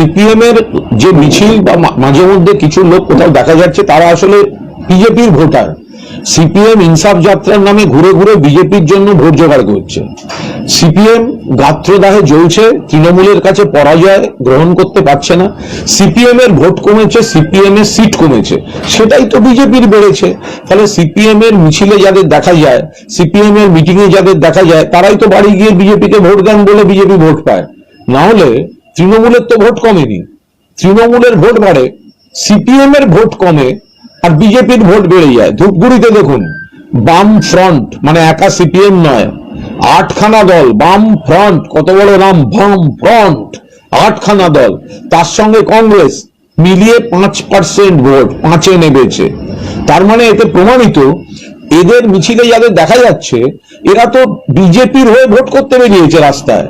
CPM এর যে মিছিল বা মাঝে মধ্যে কিছু লোক কোথাও দেখা যাচ্ছে তারা আসলে বিজেপির ভোটার। সিপিএম ইনসাফ যাত্রার নামে ঘুরে ঘুরে বিজেপির জন্য ভোট জোগাড় করছে। সিপিএম গাত্রদাহে জ্বলছে, তৃণমূলের কাছে পরাজয় গ্রহণ করতে পারছে না। সিপিএম এর ভোট কমেছে, সিপিএম এর সিট কমেছে, সেটাই তো বিজেপির বেড়েছে। তাহলে সিপিএম এর মিছিলে যাদের দেখা যায়, সিপিএম এর মিটিং এ যাদের দেখা যায়, তারাই তো বাড়ি গিয়ে বিজেপিকে ভোট দেন বলে বিজেপি ভোট পায়। না হলে তৃণমূলের তো ভোট কমেনি, তৃণমূলের ভোট বাড়ে, সিপিএম এর ভোট কমে আর বিজেপির ভোট বেড়ে যায়। ধূপগুড়িতে দেখুন, বাম ফ্রন্ট, মানে একা সিপিএম নয়, 8খানা দল, বাম ফ্রন্ট, কত বড় নাম, বাম ফ্রন্ট, 8খানা দল, তার সঙ্গে কংগ্রেস মিলিয়ে 5% ভোট, 5-এ নেমেছে। তার মানে এতে প্রমাণিত এদের মিছিলে যাদের দেখা যাচ্ছে এরা তো বিজেপির হয়ে ভোট করতে বেরিয়েছে রাস্তায়।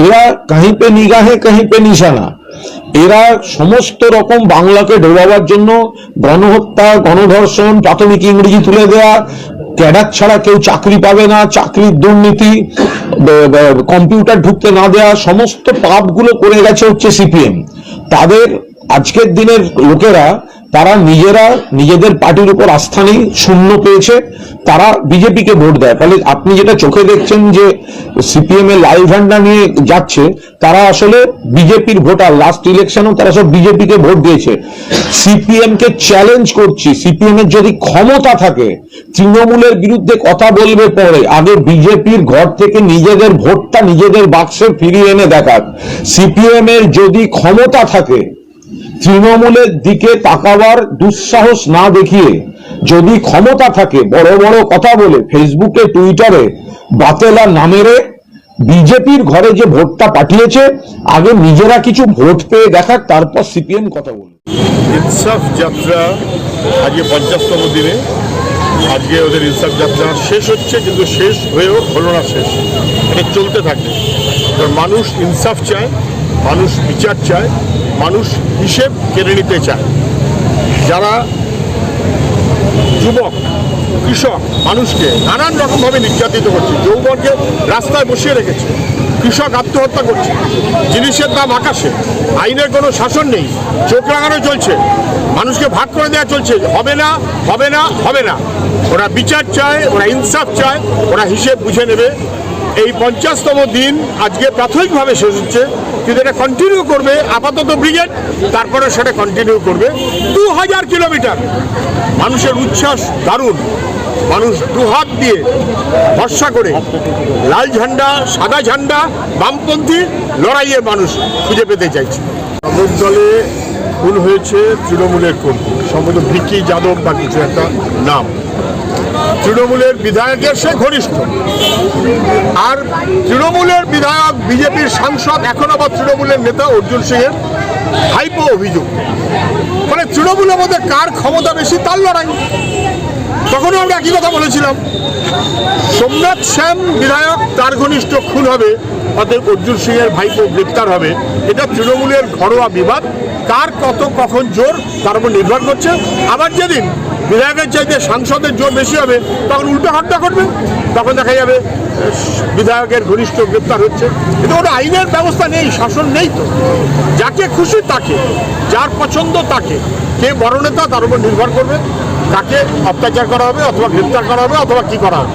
এরা কাहीं पे নিগাহে কাहीं पे নিশানা। এরা সমস্ত রকম বাংলাকে ডোবাবার জন্য গণহত্যা, গণধর্ষণ, প্রাথমিক ইংরেজি তুলে দেওয়া, ক্যাডার ছাড়া কেউ চাকরি পাবে না, চাকরির দুর্নীতি, কম্পিউটার ঢুকতে না দেওয়া, সমস্ত পাপগুলো করে গেছে হচ্ছে সিপিএম। তাদের আজকের দিনের লোকেরা তারা নিজেরা নিজেদের পার্টির উপর আস্থা নেই, শূন্য পেয়েছে, তারা বিজেপিকে ভোট দেয়। ফলে আপনি যেটা চোখে দেখছেন যে সিপিএম এর লাল ঝান্ডা নিয়ে যাচ্ছে, তারা আসলে বিজেপির ভোটার। লাস্ট ইলেকশনেও তারা সব বিজেপিকে ভোট দিয়েছে। সিপিএম কে চ্যালেঞ্জ করছি, সিপিএম এর যদি ক্ষমতা থাকে তৃণমূলের বিরুদ্ধে কথা বলবে পরে, আগে বিজেপির ঘর থেকে নিজেদের ভোটটা নিজেদের বাক্সে ফিরিয়ে এনে দেখাক। সিপিএম এর যদি ক্ষমতা থাকে তৃণমূলের দিকে তাকাবার দুঃসাহস না দেখিয়ে, যদি ক্ষমতা থাকে বড় বড় কথা বলে ফেসবুকে টুইটারে বাতেলা নামেরে বিজেপির ঘরে যে ভোটটা পাঠিয়েছে, আগে নিজেরা কিছু ভোট পেয়ে দেখাক, তারপর সিপিএম কথা বলবে। ইনসাফ যাত্রা আজকে 50তম দিনে, আজকে ওদের ইনসাফ যাত্রা শেষ হচ্ছে, কিন্তু শেষ হয়েও হলো না শেষ, এটা চলতে থাকবে। কারণ মানুষ ইনসাফ চায়, মানুষ বিচার চায়, মানুষ হিসেব কেড়ে নিতে চায়। যারা যুবক, কৃষক মানুষকে নানান রকমভাবে নির্যাতিত করছে, যৌবনকে রাস্তায় বসিয়ে রেখেছে, কৃষক আত্মহত্যা করছে, জিনিসের দাম আকাশে, আইনের কোনো শাসন নেই, চোখ লাগানো চলছে, মানুষকে ভাগ করে দেওয়া চলছে, হবে না হবে না হবে না। ওরা বিচার চায়, ওরা ইনসাফ চায়, ওরা হিসেব বুঝে নেবে। এই 50তম দিন আজকে প্রাথমিকভাবে শেষ হচ্ছে, কিন্তু এটা কন্টিনিউ করবে আপাতত ব্রিগেড, তারপরে সেটা কন্টিনিউ করবে 2000 কিলোমিটার। মানুষের উচ্ছ্বাস দারুণ, মানুষ দুহাত দিয়ে ভরসা করে লাল ঝান্ডা, সাদা ঝান্ডা, বামপন্থী লড়াইয়ে মানুষ খুঁজে পেতে চাইছে। শাসক দলে খুন হয়েছে তৃণমূলের কর্মী, সম্ভবত ভিকি যাদব বা কিছু একটা নাম, তৃণমূলের বিধায়কের সে ঘনিষ্ঠ। আর তৃণমূলের বিধায়ক, বিজেপির সাংসদ, এখন আবার তৃণমূলের নেতা অর্জুন সিংয়ের ভাইপো অভিযুক্ত। মানে তৃণমূলের মধ্যে কার ক্ষমতা বেশি তার লড়াই। তখনও আমরা একই কথা বলেছিলাম, সোমনাথ শ্যাম বিধায়ক, তার ঘনিষ্ঠ খুন হবে, অতএব অর্জুন সিংয়ের ভাইপো গ্রেপ্তার হবে। এটা তৃণমূলের ঘরোয়া বিবাদ, কার কত কখন জোর তার উপর নির্ভর করছে। আবার যেদিন বিধায়কের চাইতে সাংসদের জোর বেশি হবে, তখন উল্টো ঘটনা ঘটবে, তখন দেখা যাবে বিধায়কের ঘনিষ্ঠ গ্রেপ্তার হচ্ছে। কিন্তু ওটা আইনের ব্যবস্থা নেই, শাসন নেই। তো যাকে খুশি তাকে, যার পছন্দ তাকে, কে বড় নেতা তার উপর নির্ভর করবে কাকে অত্যাচার করা হবে, অথবা গ্রেপ্তার করা হবে, অথবা কি করা হবে।